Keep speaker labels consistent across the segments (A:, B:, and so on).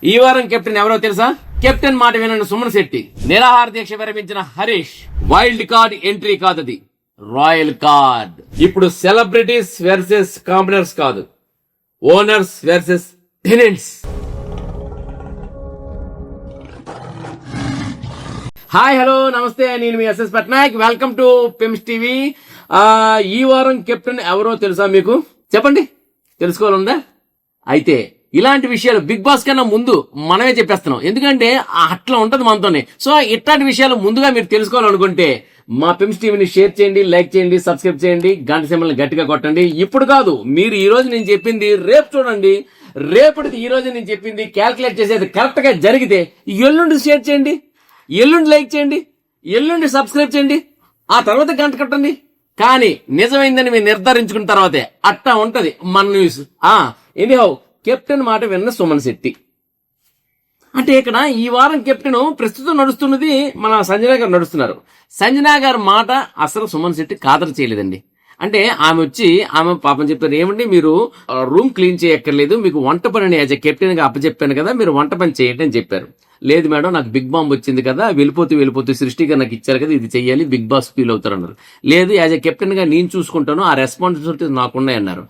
A: ఈ వారం కెప్టెన్ ఎవరో తెలుసా? కెప్టెన్ మాట వినని సుమన్ శెట్టి. నిరాహార దీక్ష విరమించిన హరీష్. వైల్డ్ కార్డ్ ఎంట్రీ కాదు, అది రాయల్ కార్డ్. ఇప్పుడు సెలబ్రిటీస్ వర్సెస్ కామనర్స్ కాదు, owners versus tenants. Hi, hello, namaste. నేను మీ SS Patnaik. Welcome to Pims TV. ఈ వారం కెప్టెన్ ఎవరో తెలుసా మీకు? చెప్పండి, తెలుసుకోవాలందా? అయితే ఇలాంటి విషయాలు బిగ్ బాస్ కన్నా ముందు మనమే చెప్పేస్తున్నాం, ఎందుకంటే అట్లా ఉంటది మనతోనే. సో ఇట్లాంటి విషయాలు ముందుగా మీరు తెలుసుకోవాలనుకుంటే మా పిమ్స్ టీవీని షేర్ చేయండి, లైక్ చేయండి, సబ్స్క్రైబ్ చేయండి, గంట సింబల్ని గట్టిగా కొట్టండి. ఇప్పుడు కాదు, మీరు ఈ రోజు నేను చెప్పింది రేపు చూడండి. రేపటిది ఈ రోజు నేను చెప్పింది క్యాల్కులేట్ చేసేది కరెక్ట్ గా జరిగితే ఎల్లుండి షేర్ చేయండి, ఎల్లుండి లైక్ చేయండి, ఎల్లుండి సబ్స్క్రైబ్ చేయండి, ఆ తర్వాత గంట కట్టండి. కానీ నిజమైందని మీరు నిర్ధారించుకున్న తర్వాతే అట్టా ఉంటది మన న్యూస్. ఎనీహౌ, కెప్టెన్ మాట విన్న సుమన్ శెట్టి. అంటే ఇక్కడ ఈ వారం కెప్టెన్ ప్రస్తుతం నడుస్తున్నది మన సంజన గారు నడుస్తున్నారు. సంజన గారి మాట అసలు సుమన్ శెట్టి ఖాతరు చేయలేదండి. అంటే ఆమె వచ్చి ఆమె పాపం చెప్తారు, ఏమండి మీరు రూమ్ క్లీన్ చేయక్కర్లేదు, మీకు వంట పని యాజ్ ఎ కెప్టెన్ గా అప్పచెప్పాను కదా, మీరు వంట పని చేయండి అని చెప్పారు. లేదు మేడం, నాకు బిగ్ బాంబ్ వచ్చింది కదా, వెళ్ళిపోతూ సృష్టిగా నాకు ఇచ్చారు కదా, ఇది చెయ్యాలి, బిగ్ బాస్ ఫీల్ అవుతారు అన్నారు. లేదు, యాజ్ ఎ కెప్టెన్ గా నేను చూసుకుంటాను, ఆ రెస్పాన్సిబిలిటీస్ నాకున్నాయి అన్నారు.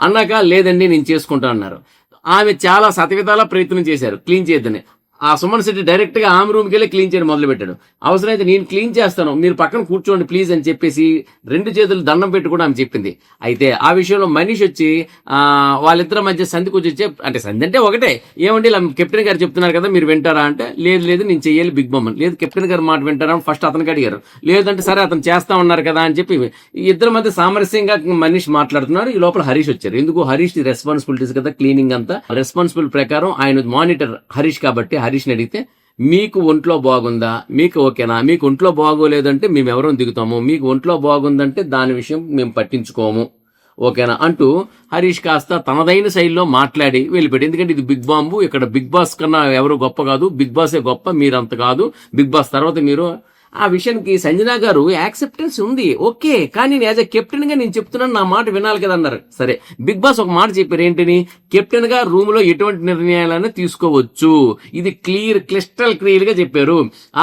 A: అన్నాక లేదండి నేను చేసుకుంటాను అన్నారు. ఆమె చాలా శతవిధాల ప్రయత్నం చేశారు క్లీన్ చేయొద్దని. ఆ సుమన్ శెట్టి డైరెక్ట్ గా ఆమె రూమ్కి వెళ్ళి క్లీన్ చేయడం మొదలు పెట్టాడు. అవసరమైతే నేను క్లీన్ చేస్తాను, మీరు పక్కన కూర్చోండి ప్లీజ్ అని చెప్పేసి 2 చేతులు దండం పెట్టి కూడా ఆమె చెప్పింది. అయితే ఆ విషయంలో మనీష్ వచ్చి వాళ్ళిద్దరి మధ్య సంధి కూర్చొచ్చి, అంటే సంధి అంటే ఒకటే, ఏమండి ఇలా కెప్టెన్ గారు చెప్తున్నారు కదా మీరు వింటారా అంటే, లేదు నేను చెయ్యాలి బిగ్ బాంబ్. లేదు, కెప్టెన్ గారు మాట వింటారా ఫస్ట్ అతనికి అడిగారు. లేదంటే సరే అతను చేస్తా ఉన్నారు కదా అని చెప్పి ఇద్దరి మధ్య సామరస్యంగా మనీష్ మాట్లాడుతున్నారు. ఈ లోపల హరీష్ వచ్చారు. ఎందుకు? హరీష్ రెస్పాన్సిబిలిటీస్ కదా, క్లీనింగ్ అంతా రెస్పాన్సిబుల్ ప్రకారం ఆయన మానిటర్ హరీష్ కాబట్టి హరీష్ని అడిగితే, మీకు ఒంట్లో బాగుందా, మీకు ఓకేనా, మీకు ఒంట్లో బాగోలేదంటే మేము ఎవరో దిగుతాము, మీకు ఒంట్లో బాగుందంటే దాని విషయం మేము పట్టించుకోము, ఓకేనా అంటూ హరీష్ కాస్త తనదైన శైలిలో మాట్లాడి వెళ్ళిపోయాడు. ఎందుకంటే ఇది బిగ్ బాంబు, ఇక్కడ బిగ్ బాస్ కన్నా ఎవరు గొప్ప కాదు, బిగ్ బాసే గొప్ప, మీరంత కాదు, బిగ్ బాస్ తర్వాత మీరు. ఆ విషయానికి సంజన గారు యాక్సెప్టెన్స్ ఉంది, ఓకే, కానీ యాజ్ ఎ కెప్టెన్ గా నేను చెప్తున్నాను, నా మాట వినాలి కదా అన్నారు. సరే, బిగ్ బాస్ ఒక మాట చెప్పారు, ఏంటని? కెప్టెన్ గా రూమ్ లో ఎటువంటి నిర్ణయాలను తీసుకోవచ్చు, ఇది క్లిస్టల్ క్లియర్ గా చెప్పారు.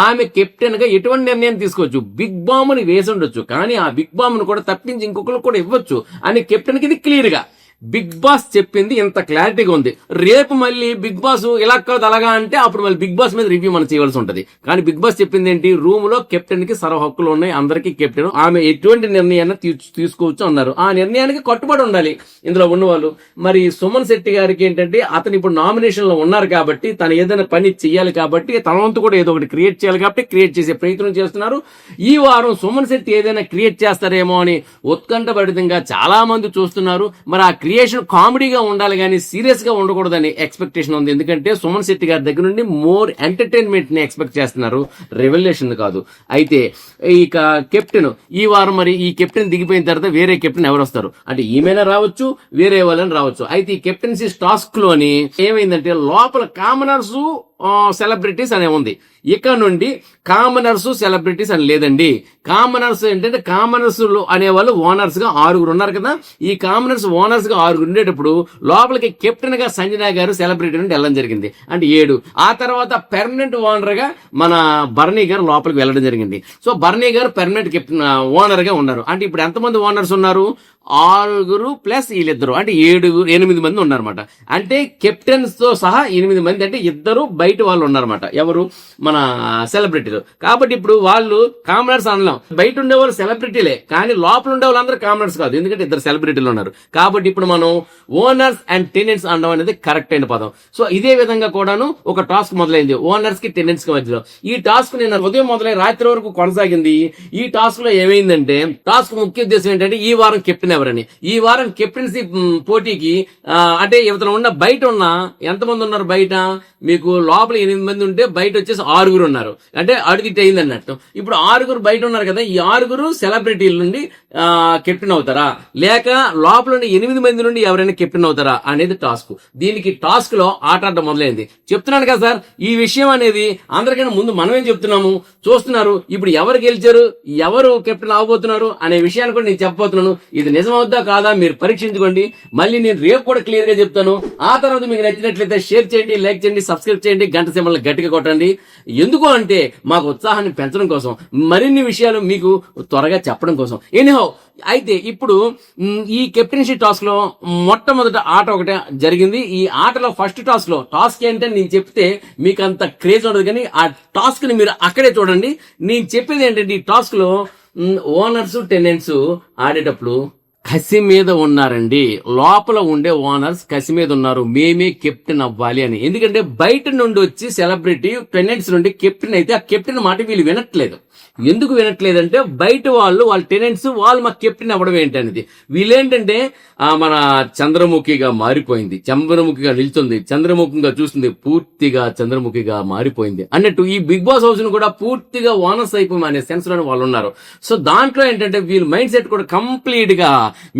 A: ఆమె కెప్టెన్ గా ఎటువంటి నిర్ణయం తీసుకోవచ్చు, బిగ్ బాంబ్ ని వేసి ఉండొచ్చు, కానీ ఆ బిగ్ బాంబ్ ను కూడా తప్పించి ఇంకొకరు కూడా ఇవ్వచ్చు అని కెప్టెన్ కి ఇది క్లియర్ గా బిగ్ బాస్ చెప్పింది. ఇంత క్లారిటీగా ఉంది. రేపు మళ్ళీ బిగ్ బాస్ ఇలా కాదు అలాగా అంటే అప్పుడు మళ్ళీ బిగ్ బాస్ మీద రివ్యూ మనం చేయవలసి ఉంటది. కానీ బిగ్ బాస్ చెప్పింది ఏంటి? రూమ్ లో కెప్టెన్ కి సర్వ హక్కులు ఉన్నాయి, అందరికీ కెప్టెన్, ఆమె ఎటువంటి నిర్ణయాన్ని తీసుకోవచ్చు అన్నారు. ఆ నిర్ణయానికి కట్టుబడి ఉండాలి ఇందులో ఉన్నవాళ్ళు. మరి సుమన్ శెట్టి గారికి ఏంటంటే, అతను ఇప్పుడు నామినేషన్ లో ఉన్నారు కాబట్టి తను ఏదైనా పని చెయ్యాలి కాబట్టి తన వంతు కూడా ఏదో ఒకటి క్రియేట్ చేయాలి కాబట్టి క్రియేట్ చేసే ప్రయత్నం చేస్తున్నారు. ఈ వారం సుమన్ శెట్టి ఏదైనా క్రియేట్ చేస్తారేమో అని ఉత్కంఠభరితంగా చాలా మంది చూస్తున్నారు. మరి ఆ క్రియేషన్ కామెడీగా ఉండాలి కానీ సీరియస్ గా ఉండకూడదని ఎక్స్పెక్టేషన్ ఉంది. ఎందుకంటే సుమన్ శెట్టి గారి దగ్గర నుండి మోర్ ఎంటర్టైన్మెంట్ ని ఎక్స్పెక్ట్ చేస్తున్నారు, రెవల్యూషన్ కాదు. అయితే ఇక కెప్టెన్ ఈ వారం, మరి ఈ కెప్టెన్ దిగిపోయిన తర్వాత వేరే కెప్టెన్ ఎవరు వస్తారు అంటే ఈమెనా రావచ్చు, వేరే వాళ్ళని రావచ్చు. అయితే ఈ కెప్టెన్సీ టాస్క్ లోని ఏమైందంటే, లోపల కామనర్స్ సెలబ్రిటీస్ అనే ఉంది, ఇక నుండి కామనర్స్ సెలబ్రిటీస్ అని లేదండి. కామనర్స్ ఏంటంటే, కామనర్స్ అనేవాళ్ళు ఓనర్స్ గా 6 ఉన్నారు కదా, ఈ కామనర్స్ ఓనర్స్ గా 6 ఉండేటప్పుడు లోపలికి కెప్టెన్ గా సంజన గారు సెలబ్రిటీ నుండి వెళ్ళడం జరిగింది, అంటే 7. ఆ తర్వాత పెర్మనెంట్ ఓనర్ గా మన బర్నీ గారు లోపలికి వెళ్ళడం జరిగింది. సో బర్నీ గారు పెర్మనెంట్ కెప్టెన్ ఓనర్ గా ఉన్నారు. అంటే ఇప్పుడు ఎంతమంది ఓనర్స్ ఉన్నారు? 6 ప్లస్ వీళ్ళిద్దరు, అంటే 8 మంది ఉన్నారన్నమాట. అంటే కెప్టెన్స్ తో సహా 8 మంది, అంటే ఇద్దరు బయట వాళ్ళు ఉన్నారన్నమాట. ఎవరు? మన సెలబ్రిటీలు. కాబట్టి ఇప్పుడు వాళ్ళు కామనర్స్ అనలేం, బయట ఉండే వాళ్ళు సెలబ్రిటీలే, కానీ లోపల ఉండే వాళ్ళందరూ కామనర్స్ కాదు, ఎందుకంటే ఇద్దరు సెలబ్రిటీలు ఉన్నారు. కాబట్టి ఇప్పుడు మనం ఓనర్స్ అండ్ టెనెంట్స్ అనడం అనేది కరెక్ట్ అయిన పదం. సో ఇదే విధంగా కూడాను ఒక టాస్క్ మొదలైంది ఓనర్స్ కి టెనెంట్స్ కి మధ్యలో. ఈ టాస్క్ నిన్న ఉదయం మొదలై రాత్రి వరకు కొనసాగింది. ఈ టాస్క్ లో ఏమైందంటే, టాస్క్ ముఖ్య ఉద్దేశం ఏంటంటే, ఈ వారం కెప్టెన్ ఎవరని. ఈ వారం కెప్టెన్సీ పోటీకి అంటే ఇవతల ఉన్న బయట ఉన్న ఎంతమంది ఉన్నారు? బయట మీకు లోపల 8 మంది ఉంటే బయట వచ్చేసి 6 ఉన్నారు, అంటే అడిగిట్ అయింది అన్నట్టు. ఇప్పుడు 6 బయట ఉన్నారు కదా, ఈ 6 సెలబ్రిటీల నుండి కెప్టెన్ అవుతారా, లేక లోపల 8 మంది నుండి ఎవరైనా కెప్టెన్ అవుతారా అనేది టాస్క్. దీనికి టాస్క్ లో ఆట ఆడడం మొదలైంది. చెప్తున్నాను కదా సార్, ఈ విషయం అనేది అందరికన్నా ముందు మనమేం చెప్తున్నాము, చూస్తున్నారు. ఇప్పుడు ఎవరు గెలిచారు, ఎవరు కెప్టెన్ అవబోతున్నారు అనే విషయాన్ని కూడా నేను చెప్పబోతున్నాను. ఇది నిజంగా నిజమవుద్దా కాదా మీరు పరీక్షించుకోండి. మళ్ళీ నేను రేపు కూడా క్లియర్ గా చెప్తాను. ఆ తర్వాత మీకు నచ్చినట్లయితే షేర్ చేయండి, లైక్ చేయండి, సబ్స్క్రైబ్ చేయండి, గంట సింబల్ గట్టిగా కొట్టండి. ఎందుకు అంటే మాకు ఉత్సాహాన్ని పెంచడం కోసం, మరిన్ని విషయాలు మీకు త్వరగా చెప్పడం కోసం. ఎనీహౌ అయితే ఇప్పుడు ఈ కెప్టెన్సీ టాస్క్ లో మొట్టమొదటి ఆట ఒకటే జరిగింది. ఈ ఆటలో ఫస్ట్ టాస్క్ ఏంటంటే నేను చెప్తే మీకు అంత క్రేజ్ ఉండదు, కానీ ఆ టాస్క్ ని మీరు అక్కడే చూడండి. నేను చెప్పేది ఏంటంటే ఈ టాస్క్ లో ఓనర్స్ టెనెంట్స్ ఆడేటప్పుడు కసి మీద ఉన్నారండి. లోపల ఉండే ఓనర్స్ కసి మీద ఉన్నారు, మేమే కెప్టెన్ అవ్వాలి అని. ఎందుకంటే బయట నుండి వచ్చి సెలబ్రిటీ టెనెంట్స్ నుండి కెప్టెన్ అయితే ఆ కెప్టెన్ మాట వీళ్ళు వినట్లేదు. ఎందుకు వినట్లేదంటే బయట వాళ్ళ టెనెంట్స్ వాళ్ళు మా కెప్టెన్ అవ్వడం ఏంటనేది. వీళ్ళేంటంటే మన చంద్రముఖిగా మారిపోయింది, చంద్రముఖిగా నిల్చుంది, చంద్రముఖిగా చూస్తుంది, పూర్తిగా చంద్రముఖిగా మారిపోయింది అన్నట్టు ఈ బిగ్ బాస్ హౌస్ ను కూడా పూర్తిగా ఓనర్స్ అయిపోయి అనే సెన్స్ లో వాళ్ళు ఉన్నారు. సో దాంట్లో ఏంటంటే వీళ్ళ మైండ్ సెట్ కూడా కంప్లీట్ గా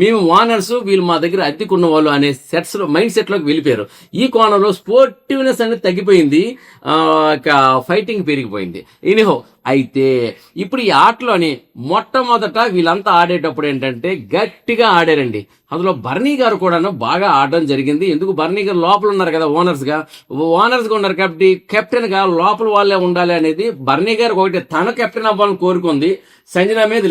A: మేము ఓనర్స్, వీళ్ళు మా దగ్గర అద్దెకున్న వాళ్ళు అనే సెట్స్ లో మైండ్ సెట్ లోకి వెళ్ళిపోయారు. ఈ కోణంలో స్పోర్టివ్నెస్ అనేది తగ్గిపోయింది, ఫైటింగ్ పెరిగిపోయింది. ఎనీహో అయితే ఇప్పుడు ఈ ఆటలోని మొట్టమొదట వీళ్ళంతా ఆడేటప్పుడు ఏంటంటే గట్టిగా ఆడారండి. అందులో బర్నీ గారు కూడాను బాగా ఆడడం జరిగింది. ఎందుకు బర్నీ గారు లోపల ఉన్నారు కదా, ఓనర్స్ గా ఉన్నారు కాబట్టి కెప్టెన్ గా లోపల వాళ్ళే ఉండాలి అనేది బర్నీ గారు ఒకటి తన కెప్టెన్ అవ్వాలని కోరుకుంది. సంజన మీద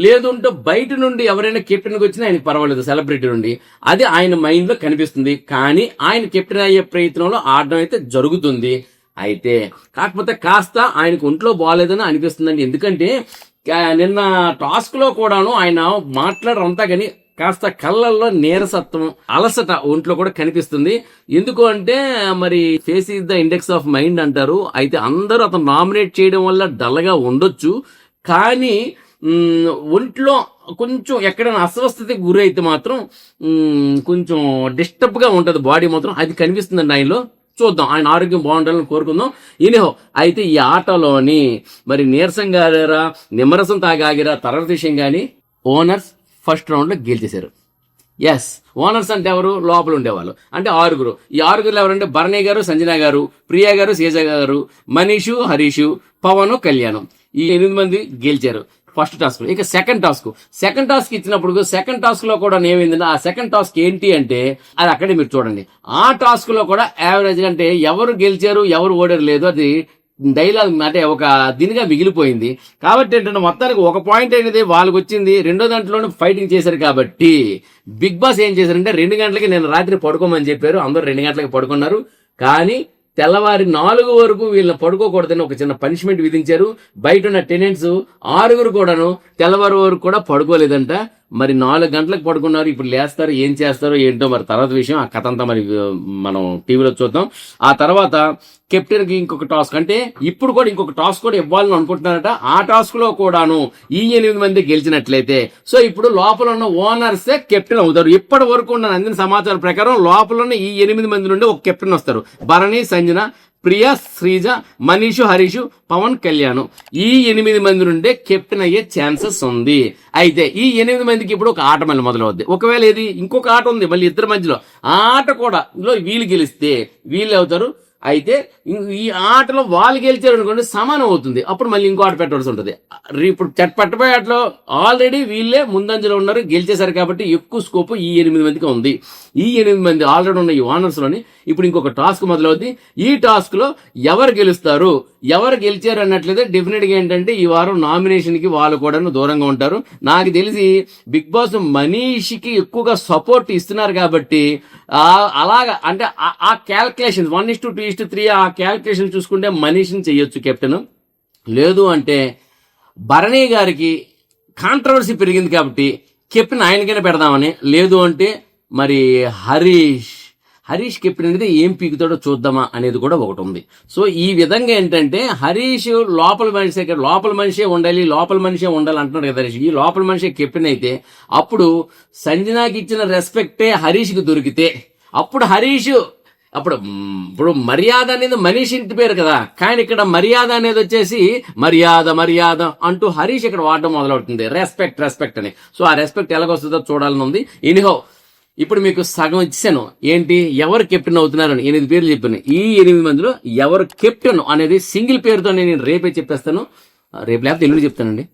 A: లేదు ఉంటే బయట నుండి ఎవరైనా కెప్టెన్ కి వచ్చినా ఆయనకి పర్వాలేదు, సెలబ్రిటీ నుండి అది ఆయన మైండ్ లో కనిపిస్తుంది. కానీ ఆయన కెప్టెన్ అయ్యే ప్రయత్నంలో ఆడడం అయితే జరుగుతుంది. అయితే కాకపోతే కాస్త ఆయనకు ఒంట్లో బాగాలేదని అనిపిస్తుందండి. ఎందుకంటే నిన్న టాస్క్ లో కూడాను ఆయన మాట్లాడరంతా కానీ కాస్త కళ్ళల్లో నీరసత్వం, అలసట ఒంట్లో కూడా కనిపిస్తుంది. ఎందుకు అంటే మరి face is the index of mind అంటారు. అయితే అందరూ అతను నామినేట్ చేయడం వల్ల డల్ గా ఉండొచ్చు, కానీ ఒంట్లో కొంచెం ఎక్కడైనా అస్వస్థతకి గురి అయితే మాత్రం కొంచెం డిస్టర్బ్ గా ఉంటది బాడీ మాత్రం, అది కనిపిస్తుందండి ఆయనలో. చూద్దాం, ఆయన ఆరోగ్యం బాగుండాలని కోరుకుందాం. ఇనిహో అయితే ఈ ఆటలోని మరి నీరసంగా ఆగారా, నిమ్మరసం తాగాగిరా తర్వాత విషయం కానీ ఓనర్స్ ఫస్ట్ రౌండ్ లో గెలిచేశారు. ఎస్, ఓనర్స్ అంటే ఎవరు? లోపల ఉండేవాళ్ళు అంటే 6. ఈ 6 ఎవరంటే భరణి గారు, సంజన గారు, ప్రియా గారు, శేజ గారు, మనీషు, హరీషు, పవన్, కళ్యాణం, ఈ 8 మంది గెలిచారు ఫస్ట్ టాస్క్. ఇక సెకండ్ టాస్క్ ఇచ్చినప్పుడు సెకండ్ టాస్క్ లో కూడా ఏమైందంటే ఆ సెకండ్ టాస్క్ ఏంటి అంటే అది అక్కడే మీరు చూడండి. ఆ టాస్క్ లో కూడా యావరేజ్ అంటే ఎవరు గెలిచారు ఎవరు ఓడారు లేదు, అది డైలాగ్ అంటే ఒక దీనిగా మిగిలిపోయింది. కాబట్టి ఏంటంటే మొత్తానికి ఒక పాయింట్ అనేది వాళ్ళకి వచ్చింది. రెండో దాంట్లోనే ఫైటింగ్ చేశారు కాబట్టి బిగ్ బాస్ ఏం చేశారంటే 2 గంటలకి నేను రాత్రి పడుకోమని చెప్పారు. అందరూ 2 గంటలకి పడుకున్నారు. కానీ తెల్లవారి 4 వరకు వీళ్ళని పడుకోకూడదని ఒక చిన్న పనిష్మెంట్ విధించారు. బయట ఉన్న టెనెంట్స్ 6 కూడాను తెల్లవారు వరకు కూడా పడుకోలేదంట. మరి 4 గంటలకు పడుకున్నారు. ఇప్పుడు లేస్తారు, ఏం చేస్తారో ఏంటో మరి తర్వాత విషయం. ఆ కథ అంతా మరి మనం టీవీలో చూద్దాం. ఆ తర్వాత కెప్టెన్ కి ఇంకొక టాస్క్, అంటే ఇప్పుడు కూడా ఇంకొక టాస్క్ కూడా ఇవ్వాలని అనుకుంటున్నారట. ఆ టాస్క్ లో కూడాను ఈ 8 మంది గెలిచినట్లయితే సో ఇప్పుడు లోపల ఉన్న ఓనర్సే కెప్టెన్ అవుతారు. ఇప్పటి వరకు ఉన్న అందిన సమాచారం ప్రకారం లోపల ఉన్న ఈ 8 మంది నుండి ఒక కెప్టెన్ వస్తారు. భరణి, సంజన, ప్రియా, శ్రీజ, మనీషు, హరీషు, పవన్, కళ్యాణ్, ఈ 8 మంది నుండే కెప్టెన్ అయ్యే ఛాన్సెస్ ఉంది. అయితే ఈ 8 మందికి ఇప్పుడు ఒక ఆట మళ్ళీ మొదలవుద్ది. ఒకవేళ ఇది ఇంకొక ఆట ఉంది మళ్ళీ ఇద్దరి మధ్యలో, ఆ ఆట కూడా వీళ్ళు గెలిస్తే వీళ్ళు అవుతారు. అయితే ఈ ఆటలో వాళ్ళు గెలిచారు అనుకోండి సమానం అవుతుంది. అప్పుడు మళ్ళీ ఇంకో ఆట పెట్టవలసి ఉంటుంది. ఇప్పుడు పట్టబోయే ఆటలో ఆల్రెడీ వీళ్ళే ముందంజలో ఉన్నారు, గెలిచేశారు కాబట్టి ఎక్కువ స్కోప్ ఈ 8 మందికి ఉంది. ఈ 8 మంది ఆల్రెడీ ఉన్న ఈ ఓనర్స్ లోని ఇప్పుడు ఇంకొక టాస్క్ మొదలవుద్ది. ఈ టాస్క్ లో ఎవరు గెలుస్తారు, ఎవరు గెలిచారు అన్నట్లయితే డెఫినెట్ గా ఏంటంటే ఈ వారం నామినేషన్ కి వాళ్ళు కూడా దూరంగా ఉంటారు. నాకు తెలిసి బిగ్ బాస్ మనీషికి ఎక్కువగా సపోర్ట్ ఇస్తున్నారు కాబట్టి అలాగా అంటే ఆ క్యాల్కులేషన్ 1:2:3 ఆ క్యాల్కులేషన్ చూసుకుంటే మనీషిని చెయ్యొచ్చు కెప్టెన్. లేదు అంటే భరణి గారికి కాంట్రవర్సీ పెరిగింది కాబట్టి కెప్టెన్ ఆయనకైనా పెడదామని, లేదు అంటే మరి హరీష్ కెప్టెన్ అనేది ఏం పీకుతాడో చూద్దామా అనేది కూడా ఒకటి ఉంది. సో ఈ విధంగా ఏంటంటే హరీష్ లోపల మనిషే ఉండాలి అంటున్నాడు కదా హరీష్. ఈ లోపల మనిషే కెప్టెన్ అయితే అప్పుడు సంజనాకి ఇచ్చిన రెస్పెక్టే హరీష్కి దొరికితే అప్పుడు ఇప్పుడు మర్యాద అనేది మనీష్ ఇంటి పేరు కదా, కానీ ఇక్కడ మర్యాద అనేది వచ్చేసి మర్యాద అంటూ హరీష్ ఇక్కడ వాడడం మొదలవుతుంది. రెస్పెక్ట్ అని. సో ఆ రెస్పెక్ట్ ఎలాగొస్తుందో చూడాలని ఉంది. ఎనీహో ఇప్పుడు మీకు సగం ఇచ్చాను. ఏంటి, ఎవరు కెప్టెన్ అవుతున్నారని 8 పేర్లు చెప్పాను. ఈ 8 మందిలో ఎవరు కెప్టెన్ అనేది సింగిల్ పేరుతో నేను రేపే చెప్పేస్తాను. రేపు లేకపోతే ఎల్లుండి చెప్తానండి.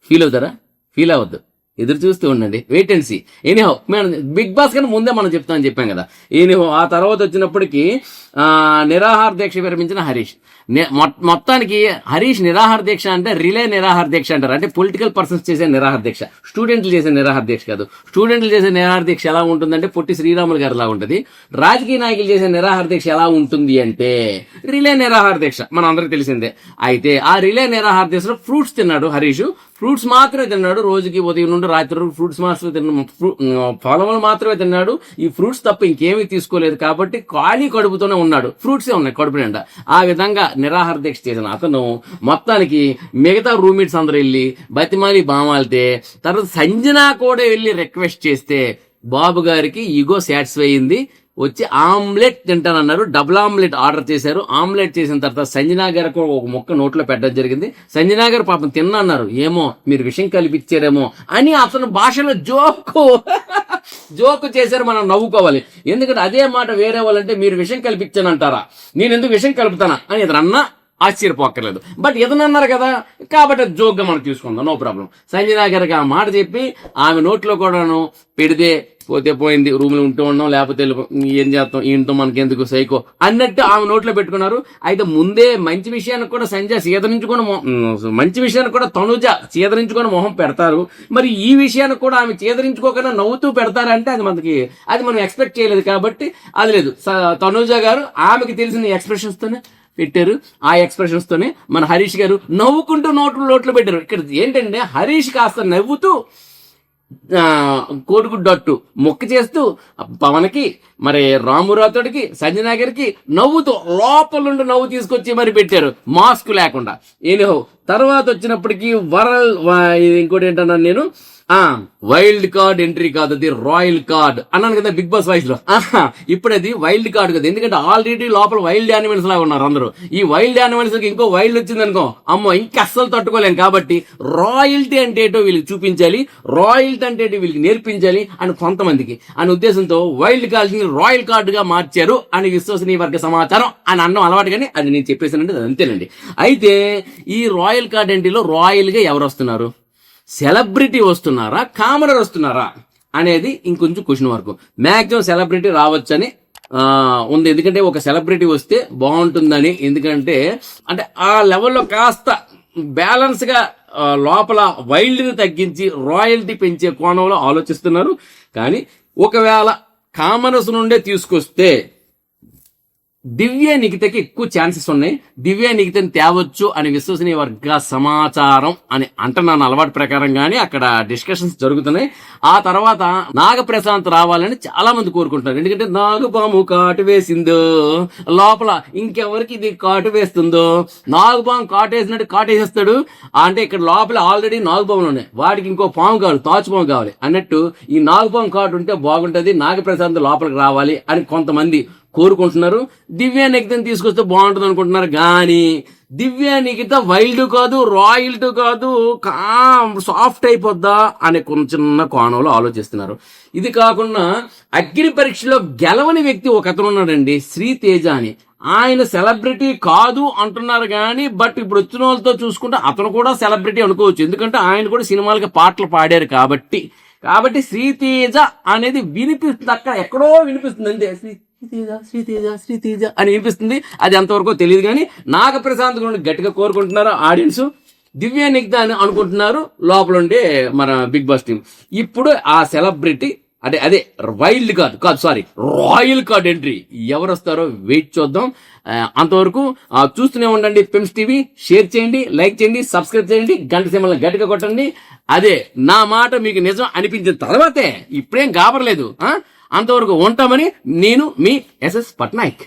A: ఫీల్ అవుతారా? ఫీల్ అవ్వద్దు. ఎదురు చూస్తూ ఉండండి, వెయిట్ అండ్ సీ. ఎనీహౌ మేము బిగ్ బాస్ కన్నా ముందే మనం చెప్తామని చెప్పాం కదా. ఎనీహౌ ఆ తర్వాత వచ్చినప్పటికీ నిరాహార దీక్ష విరమించిన హరీష్. మొత్తానికి హరీష్ నిరాహార దీక్ష అంటే రిలే నిరాహార దీక్ష అంటారు. అంటే పొలిటికల్ పర్సన్స్ చేసే నిరాహార దీక్ష, స్టూడెంట్లు చేసే నిరాహార దీక్ష కాదు. స్టూడెంట్లు చేసే నిరాహార దీక్ష ఎలా ఉంటుందంటే పొట్టి శ్రీరాములు గారి లా ఉంటుంది. రాజకీయ నాయకులు చేసే నిరాహార దీక్ష ఎలా ఉంటుంది అంటే రిలే నిరాహార దీక్ష, మన అందరికి తెలిసిందే. అయితే ఆ రిలే నిరాహార దీక్షలో ఫ్రూట్స్ తిన్నాడు హరీష్. ఫ్రూట్స్ మాత్రమే తిన్నాడు, రోజుకి ఉదయం నుండి రాత్రి వరకు ఫ్రూట్స్ మాత్రమే తిన్నాడు, ఫలములు మాత్రమే తిన్నాడు. ఈ ఫ్రూట్స్ తప్ప ఇంకేమీ తీసుకోలేదు కాబట్టి ఖాళీ కడుపుతోనే ఉన్నాడు, ఫ్రూట్సే ఉన్నాయి కడుపు నిండా. ఆ విధంగా నిరాహార దీక్ష చేసిన అతను మొత్తానికి మిగతా రూమ్మేట్స్ అందరూ వెళ్ళి బతిమాలి బామాలితే, తర్వాత సంజన కూడా వెళ్ళి రిక్వెస్ట్ చేస్తే బాబు గారికి ఈగో సాటిస్ఫై అయింది, వచ్చి ఆమ్లెట్ తింటానన్నారు. డబుల్ ఆమ్లెట్ ఆర్డర్ చేశారు. ఆమ్లెట్ చేసిన తర్వాత సంజనా గారికి ఒక ముక్క నోట్లో పెట్టడం జరిగింది. సంజనా గారు పాపం తిన్నన్నారు, ఏమో మీరు విషయం కల్పించారేమో అని అతను భాషలో జోకు చేశారు. మనం నవ్వుకోవాలి, ఎందుకంటే అదే మాట వేరే వాళ్ళంటే మీరు విషయం కల్పించానంటారా, నేను ఎందుకు విషయం కలుపుతానా అని ఇతను అన్నా ఆశ్చర్యపోక్కర్లేదు. బట్ ఇతనన్నారు కదా కాబట్టి జోక్గా మనం తీసుకుందాం, నో ప్రాబ్లం. సంజనా గారికి ఆ మాట చెప్పి ఆమె నోట్లో కూడాను పెడితే పోతే పోయింది, రూమ్ లో ఉంటూ ఉన్నాం, లేకపోతే ఏం చేస్తాం, ఈయనతో మనకెందుకు సైకో అన్నట్టు ఆమె నోట్లో పెట్టుకున్నారు. అయితే ముందే మంచి విషయానికి కూడా సంజయ్ చీదరించుకుని మంచి విషయానికి కూడా తనుజ చీదరించుకొని మొహం పెడతారు. మరి ఈ విషయానికి కూడా ఆమె చీదరించుకోకుండా నవ్వుతూ పెడతారంటే అది మనం ఎక్స్పెక్ట్ చేయలేదు. కాబట్టి అది లేదు. తనుజ గారు ఆమెకి తెలిసిన ఎక్స్ప్రెషన్స్ తోనే పెట్టారు. ఆ ఎక్స్ప్రెషన్స్ తోనే మన హరీష్ గారు నవ్వుకుంటూ నోట్లో పెట్టారు. ఇక్కడ ఏంటంటే హరీష్ కాస్త నవ్వుతూ కోడిగుడ్డట్టు మొక్క చేస్తూ పవన్కి, మరి రామురాతోడికి, సంజనా గారికి నవ్వుతూ లోపల నుండి నవ్వు తీసుకొచ్చి మరి పెట్టారు, మాస్క్ లేకుండా. ఎనీహౌ తర్వాత వచ్చినప్పటికీ ఇంకోటి ఏంటన్నాను నేను, వైల్డ్ కార్డ్ ఎంట్రీ కాదు, అది రాయల్ కార్డ్ అన్నాను కదా బిగ్ బాస్ వాయిస్ లో. ఇప్పుడు అది వైల్డ్ కార్డ్ కదా, ఎందుకంటే ఆల్రెడీ లోపల వైల్డ్ యానిమల్స్ లాగా ఉన్నారు అందరూ. ఈ వైల్డ్ యానిమల్స్ కి ఇంకో వైల్డ్ వచ్చింది అనుకో, అమ్మో ఇంకా అస్సలు తట్టుకోలేం. కాబట్టి రాయల్టీ అంటే ఏంటో వీళ్ళకి చూపించాలి, రాయల్టీ అంటే వీళ్ళకి నేర్పించాలి అని కొంతమందికి అనే ఉద్దేశంతో వైల్డ్ కార్డ్ ని రాయల్ కార్డ్ గా మార్చారు అని విశ్వసనీయ వర్గ సమాచారం అని అన్నం అలవాటు. కానీ అది నేను చెప్పేసానండి, అది అంతేనండి. అయితే ఈ రాయల్ కార్డ్ ఎంట్రీలో రాయల్ గా ఎవరు వస్తున్నారు, సెలబ్రిటీ వస్తున్నారా, కామనర్ వస్తున్నారా అనేది ఇంకొంచెం క్వశ్చన్ వరకు. మాక్సిమం సెలబ్రిటీ రావచ్చని ఉంది, ఎందుకంటే ఒక సెలబ్రిటీ వస్తే బాగుంటుందని. ఎందుకంటే అంటే ఆ లెవెల్లో కాస్త బ్యాలెన్స్ గా లోపల వైల్డ్ ని తగ్గించి రాయల్టీ పెంచే కోణంలో ఆలోచిస్తున్నారు. కానీ ఒకవేళ కామనర్స్ నుండే తీసుకొస్తే దివ్య నిఖితకి ఎక్కువ ఛాన్సెస్ ఉన్నాయి, దివ్య నిఖితని తేవచ్చు అని విశ్వసనీయ వర్గ సమాచారం అని అంటున్నాను అలవాటు ప్రకారం. గానీ అక్కడ డిస్కషన్స్ జరుగుతున్నాయి. ఆ తర్వాత నాగప్రశాంత్ రావాలని చాలా మంది కోరుకుంటున్నారు, ఎందుకంటే నాగుపాము కాటు వేసిందో, లోపల ఇంకెవరికి ఇది కాటు వేస్తుందో, నాగుపాము కాటు వేసినట్టు కాటేసేస్తాడు. అంటే ఇక్కడ లోపల ఆల్రెడీ నాగుపాములు ఉన్నాయి, వాడికి ఇంకో పాము కావాలి, తాచుపాము కావాలి అన్నట్టు ఈ నాగుపాము కాటు ఉంటే బాగుంటది, నాగప్రశాంత్ లోపలికి రావాలి అని కొంతమంది కోరుకుంటున్నారు. దివ్య నిఖితని తీసుకొస్తే బాగుంటుంది అనుకుంటున్నారు. కానీ దివ్య నిఖిత వైల్డ్ కాదు, రాయల్టీ కాదు, సాఫ్ట్ అయిపోద్దా అనే కొంచెం చిన్న కోణంలో ఆలోచిస్తున్నారు. ఇది కాకుండా అగ్ని పరీక్షలో గెలవని వ్యక్తి ఒక అతను ఉన్నాడండి, శ్రీతేజ అని. ఆయన సెలబ్రిటీ కాదు అంటున్నారు కానీ బట్ ఇప్పుడు వచ్చిన వాళ్ళతో చూసుకుంటే అతను కూడా సెలబ్రిటీ అనుకోవచ్చు, ఎందుకంటే ఆయన కూడా సినిమాలకి పాటలు పాడారు కాబట్టి. శ్రీతేజ అనేది వినిపిస్తుంది, అక్కడ ఎక్కడో వినిపిస్తుంది అంతే, శ్రీతేజ అని వినిపిస్తుంది. అది ఎంతవరకు తెలియదు. కానీ నాగప్రశాంత్ గట్టిగా కోరుకుంటున్నారు ఆడియన్స్, దివ్య నిఖిత అని అనుకుంటున్నారు లోపల ఉండే మన బిగ్ బాస్ టీం. ఇప్పుడు ఆ సెలబ్రిటీ అదే వైల్డ్ కార్డ్ కాదు, సారీ రాయల్ కార్డ్ ఎంట్రీ ఎవరు వస్తారో వెయిట్ చూద్దాం. అంతవరకు చూస్తూనే ఉండండి పిమ్స్ టీవీ. షేర్ చేయండి, లైక్ చేయండి, సబ్స్క్రైబ్ చేయండి, గంట సింబల్ గట్టిగా కొట్టండి. అదే నా మాట మీకు నిజం అనిపించిన తర్వాతే, ఇప్పుడేం గాబరలేదు. అంతవరకు ఉంటామని నేను మీ ఎస్ఎస్ పట్నాయక్.